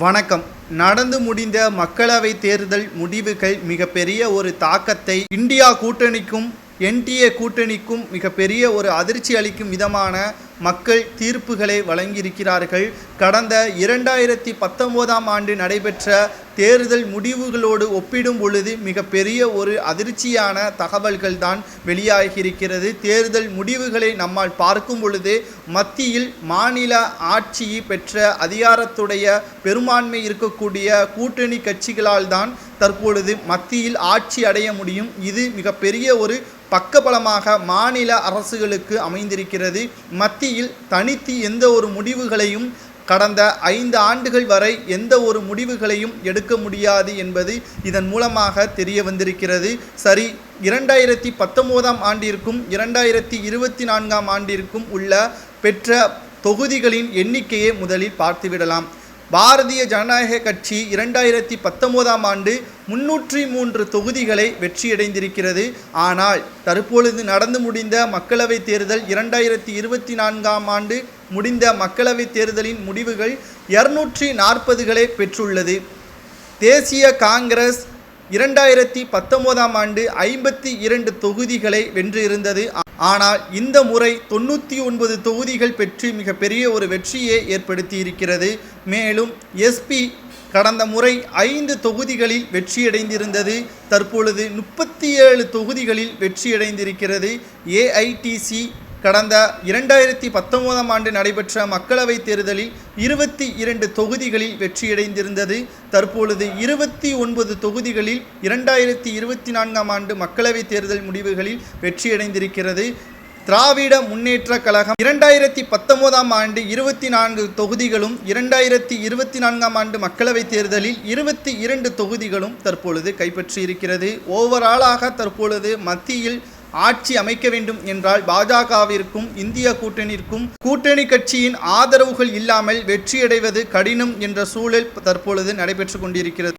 வணக்கம். நடந்து முடிந்த மக்களவை தேர்தல் முடிவுகள் மிகப்பெரிய ஒரு தாக்கத்தை இந்தியா கூட்டணிக்கும் என்டிஏ கூட்டணிக்கும் மிகப்பெரிய ஒரு அதிர்ச்சி அளிக்கும் விதமான மக்கள் தீர்ப்புகளை வழங்கியிருக்கிறார்கள். கடந்த 2019ஆம் ஆண்டு நடைபெற்ற தேர்தல் முடிவுகளோடு ஒப்பிடும் பொழுது மிகப்பெரிய ஒரு அதிர்ச்சியான தகவல்கள் தான் வெளியாகியிருக்கிறது. தேர்தல் முடிவுகளை நம்மால் பார்க்கும் பொழுது மத்தியில் மாநில ஆட்சியை பெற்ற அதிகாரத்துடைய பெரும்பான்மை இருக்கக்கூடிய கூட்டணி கட்சிகளால் தான் தற்பொழுது மத்தியில் ஆட்சி அடைய முடியும். இது மிகப்பெரிய ஒரு பக்கபலமாக மாநில அரசுகளுக்கு அமைந்திருக்கிறது. மத்தியில் தனித்து எந்த ஒரு முடிவுகளையும் கடந்த 5 ஆண்டுகள் வரை எந்த ஒரு முடிவுகளையும் எடுக்க முடியாது என்பது இதன் மூலமாக தெரிய வந்திருக்கிறது. சரி, 2019ஆம் ஆண்டிற்கும் 2024ஆம் ஆண்டிற்கும் உள்ள பெற்ற தொகுதிகளின் எண்ணிக்கையை முதலில் பார்த்துவிடலாம். பாரதிய ஜனநாயக கட்சி 2019ஆம் ஆண்டு 303 தொகுதிகளை வெற்றியடைந்திருக்கிறது. ஆனால் தற்பொழுது நடந்து முடிந்த மக்களவைத் தேர்தல் 2024ஆம் ஆண்டு முடிந்த மக்களவைத் தேர்தலின் முடிவுகள் 240களை பெற்றுள்ளது. தேசிய காங்கிரஸ் 2019ஆம் ஆண்டு 52 தொகுதிகளை வென்றிருந்தது. ஆனால் இந்த முறை 99 தொகுதிகள் பெற்று மிகப்பெரிய ஒரு வெற்றியை ஏற்படுத்தி இருக்கிறது. மேலும் எஸ்பி கடந்த முறை 5 தொகுதிகளில் வெற்றியடைந்திருந்தது. தற்பொழுது 37 தொகுதிகளில் வெற்றியடைந்திருக்கிறது. ஏஐடிசி கடந்த 2019ஆம் ஆண்டு நடைபெற்ற மக்களவைத் தேர்தலில் 22 தொகுதிகளில் வெற்றியடைந்திருந்தது. தற்பொழுது 29 தொகுதிகளில் 2024ஆம் ஆண்டு மக்களவைத் தேர்தல் முடிவுகளில் வெற்றியடைந்திருக்கிறது. திராவிட முன்னேற்ற கழகம் 2019ஆம் ஆண்டு 24 தொகுதிகளும் 2024ஆம் ஆண்டு மக்களவைத் தேர்தலில் 22 தொகுதிகளும் தற்பொழுது கைப்பற்றியிருக்கிறது. ஓவராலாக தற்பொழுது மத்தியில் ஆட்சி அமைக்க வேண்டும் என்றால் பாஜகவிற்கும் இந்திய கூட்டணிக்கும் கூட்டணி கட்சியின் ஆதரவுகள் இல்லாமல் வெற்றியடைவது கடினம் என்ற சூழல் தற்பொழுது நடைபெற்று கொண்டிருக்கிறது.